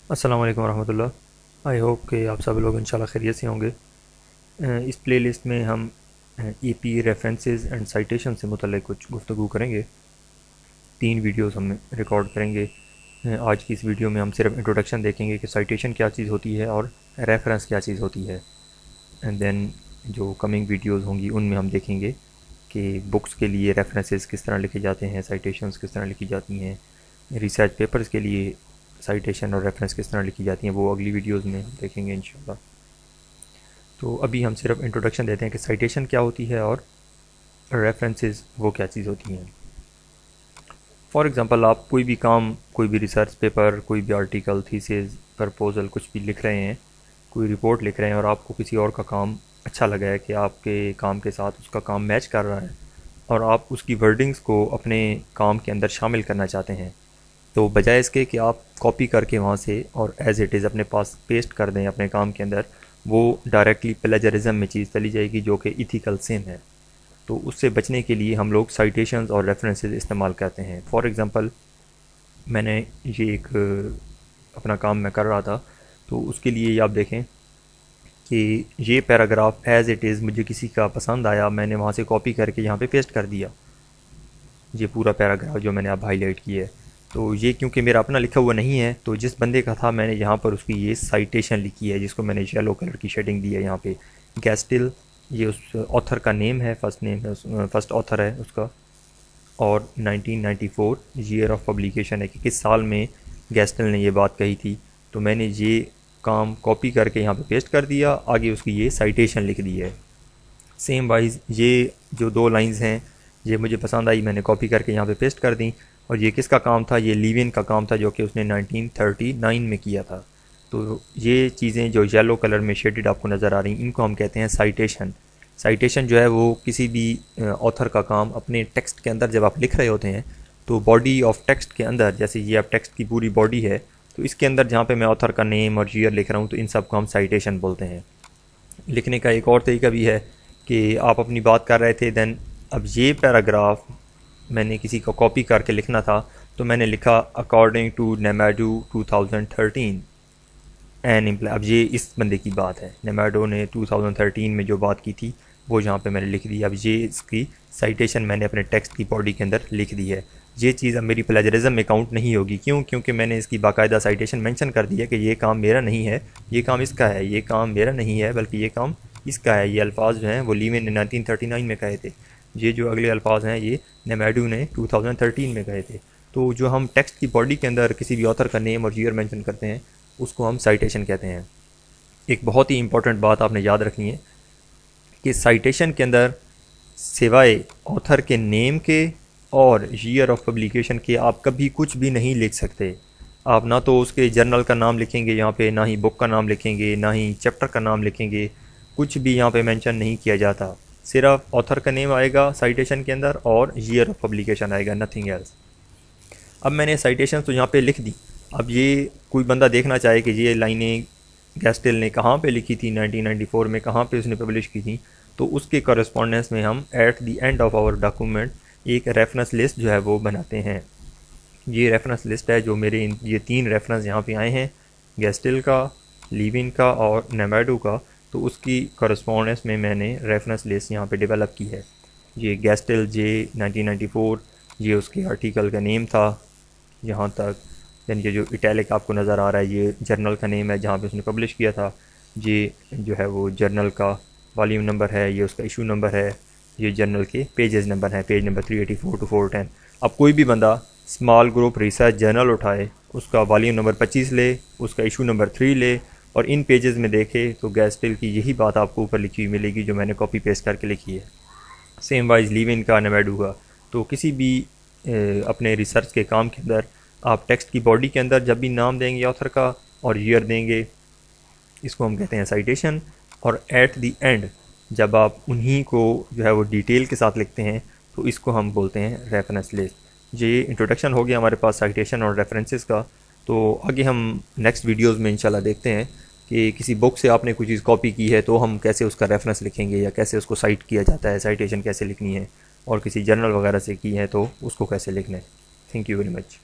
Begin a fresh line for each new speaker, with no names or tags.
السلام علیکم ورحمۃ اللہ۔ آئی ہوپ کہ آپ سب لوگ انشاءاللہ خیریت سے ہوں گے۔ اس پلے لسٹ میں ہم ای پی ریفرنسز اینڈ سائٹیشن سے متعلق کچھ گفتگو کریں گے۔ 3 ویڈیوز ہم ریکارڈ کریں گے۔ آج کی اس ویڈیو میں ہم صرف انٹروڈکشن دیکھیں گے کہ سائٹیشن کیا چیز ہوتی ہے اور ریفرنس کیا چیز ہوتی ہے، اینڈ دین جو کمنگ ویڈیوز ہوں گی ان میں ہم دیکھیں گے کہ بکس کے لیے ریفرنسز کس طرح لکھے جاتے ہیں، سائٹیشنز کس طرح لکھی جاتی ہیں، ریسرچ پیپرز کے لیے سائٹیشن اور ریفرنس کس طرح لکھی جاتی ہیں، وہ اگلی ویڈیوز میں دیکھیں گے انشاءاللہ۔ تو ابھی ہم صرف انٹروڈکشن دیتے ہیں کہ سائٹیشن کیا ہوتی ہے اور ریفرنسز وہ کیا چیز ہوتی ہیں۔ فار ایگزامپل آپ کوئی بھی کام، کوئی بھی ریسرچ پیپر، کوئی بھی آرٹیکل، تھیسز، پرپوزل کچھ بھی لکھ رہے ہیں، کوئی رپورٹ لکھ رہے ہیں اور آپ کو کسی اور کا کام اچھا لگا ہے کہ آپ کے کام کے ساتھ اس کا کام میچ کر رہا ہے اور آپ اس کی ورڈنگز کو اپنے کام کے اندر شامل کرنا چاہتے ہیں، تو بجائے اس کے کہ آپ کاپی کر کے وہاں سے اور ایز اٹ از اپنے پاس پیسٹ کر دیں اپنے کام کے اندر، وہ ڈائریکٹلی پلیجرزم میں چیز چلی جائے گی جو کہ ایتھیکل سین ہے۔ تو اس سے بچنے کے لیے ہم لوگ سائٹیشنز اور ریفرنسز استعمال کرتے ہیں۔ فار ایگزامپل میں نے یہ ایک اپنا کام میں کر رہا تھا، تو اس کے لیے آپ دیکھیں کہ یہ پیراگراف ایز اٹ از مجھے کسی کا پسند آیا، میں نے وہاں سے کاپی کر کے یہاں پہ پیسٹ کر دیا، یہ پورا پیراگراف جو میں نے اب ہائی لائٹ کی ہے۔ تو یہ کیونکہ میرا اپنا لکھا ہوا نہیں ہے، تو جس بندے کا تھا میں نے یہاں پر اس کی یہ سائٹیشن لکھی ہے، جس کو میں نے یلو کلر کی شیڈنگ دی ہے یہاں پہ، گیسٹل، یہ اس آتھر کا نیم ہے، فرسٹ نیم ہے، فرسٹ آتھر ہے اس کا، اور 1994 ایئر آف پبلیکیشن ہے کہ کس سال میں گیسٹل نے یہ بات کہی تھی۔ تو میں نے یہ کام کاپی کر کے یہاں پہ پیسٹ کر دیا، آگے اس کی یہ سائٹیشن لکھ دی ہے۔ سیم وائز یہ جو 2 لائنز ہیں یہ مجھے پسند آئی، میں نے کاپی کر کے یہاں پہ پیسٹ کر دیں، اور یہ کس کا کام تھا؟ یہ لیوین کا کام تھا جو کہ اس نے 1939 میں کیا تھا۔ تو یہ چیزیں جو یلو کلر میں شیڈڈ آپ کو نظر آ رہی ہیں، ان کو ہم کہتے ہیں سائٹیشن۔ سائٹیشن جو ہے وہ کسی بھی آتھر کا کام اپنے ٹیکسٹ کے اندر جب آپ لکھ رہے ہوتے ہیں تو باڈی آف ٹیکسٹ کے اندر، جیسے یہ آپ ٹیکسٹ کی پوری باڈی ہے، تو اس کے اندر جہاں پہ میں آتھر کا نیم اور ایئر لکھ رہا ہوں تو ان سب کو ہم سائٹیشن بولتے ہیں۔ لکھنے کا ایک اور طریقہ بھی ہے کہ آپ اپنی بات کر رہے تھے، دین اب یہ پیراگراف میں نے کسی کو کاپی کر کے لکھنا تھا، تو میں نے لکھا اکارڈنگ ٹو نیمیڈو 2013 اب یہ اس بندے کی بات ہے، نیمیڈو نے 2013 میں جو بات کی تھی وہ یہاں پہ میں نے لکھ دی۔ اب یہ اس کی سائٹیشن میں نے اپنے ٹیکسٹ کی باڈی کے اندر لکھ دی ہے۔ یہ چیز اب میری پلیجرزم میں کاؤنٹ نہیں ہوگی، کیونکہ میں نے اس کی باقاعدہ سائٹیشن مینشن کر دی ہے کہ یہ کام میرا نہیں ہے، یہ کام اس کا ہے، یہ کام میرا نہیں ہے بلکہ یہ کام اس کا ہے۔ یہ الفاظ جو ہیں وہ لیوین نے 1939 میں کہے تھے، یہ جو اگلے الفاظ ہیں یہ نیمیڈو نے 2013 میں کہے تھے۔ تو جو ہم ٹیکسٹ کی باڈی کے اندر کسی بھی آتھر کا نیم اور ایئر مینشن کرتے ہیں اس کو ہم سائٹیشن کہتے ہیں۔ ایک بہت ہی امپورٹنٹ بات آپ نے یاد رکھنی ہے کہ سائٹیشن کے اندر سوائے آتھر کے نیم کے اور ایئر آف پبلیکیشن کے آپ کبھی کچھ بھی نہیں لکھ سکتے۔ آپ نہ تو اس کے جرنل کا نام لکھیں گے یہاں پہ، نہ ہی بک کا نام لکھیں گے، نہ ہی چیپٹر کا نام لکھیں گے، کچھ بھی یہاں پہ مینشن نہیں کیا جاتا۔ صرف آتھر کا نیم آئے گا سائٹیشن کے اندر اور ایئر آف پبلیکیشن آئے گا، نتھنگ ایلس۔ اب میں نے سائٹیشن تو یہاں پہ لکھ دی، اب یہ کوئی بندہ دیکھنا چاہے کہ یہ لائنیں گیسٹل نے کہاں پہ لکھی تھی، 1994 میں کہاں پہ اس نے پبلش کی تھی، تو اس کے کورسپونڈنس میں ہم at the end of our document ایک ریفرنس لسٹ جو ہے وہ بناتے ہیں۔ یہ ریفرنس لسٹ ہے جو میرے یہ 3 ریفرنس یہاں پہ آئے ہیں، گیسٹل کا، لیوین کا اور نیمیڈو کا، تو اس کی کورسپونڈنس میں میں نے ریفرنس لسٹ یہاں پہ ڈیولپ کی ہے۔ یہ گیسٹل جے 1994، یہ اس کے آرٹیکل کا نیم تھا یہاں تک، دین یہ جو اٹیلک آپ کو نظر آ رہا ہے یہ جرنل کا نیم ہے جہاں پہ اس نے پبلش کیا تھا، یہ جو ہے وہ جرنل کا والیوم نمبر ہے، یہ اس کا ایشو نمبر ہے، یہ جرنل کے پیجز نمبر ہیں، پیج نمبر 384 to 410۔ اب کوئی بھی بندہ اسمال گروپ ریسرچ جرنل اٹھائے، اس کا والیوم نمبر 25 لے، اس کا ایشو نمبر 3 لے اور ان پیجز میں دیکھے تو گیسٹل کی یہی بات آپ کو اوپر لکھی ہوئی ملے گی جو میں نے کاپی پیسٹ کر کے لکھی ہے۔ سیم وائز لیوین کا، نیمیڈو کا۔ تو کسی بھی اپنے ریسرچ کے کام کے اندر آپ ٹیکسٹ کی باڈی کے اندر جب بھی نام دیں گے آتھر کا اور ایئر دیں گے، اس کو ہم کہتے ہیں سائٹیشن، اور ایٹ دی اینڈ جب آپ انہی کو جو ہے وہ ڈیٹیل کے ساتھ لکھتے ہیں تو اس کو ہم بولتے ہیں ریفرنس لسٹ۔ یہ انٹروڈکشن ہو گیا ہمارے پاس سائٹیشن اور ریفرنسز کا۔ تو آگے ہم نیکسٹ ویڈیوز میں انشاءاللہ دیکھتے ہیں کہ کسی بک سے آپ نے کوئی چیز کاپی کی ہے تو ہم کیسے اس کا ریفرنس لکھیں گے یا کیسے اس کو سائٹ کیا جاتا ہے، سائٹیشن کیسے لکھنی ہے، اور کسی جرنل وغیرہ سے کی ہے تو اس کو کیسے لکھنا ہے۔ Thank you very much.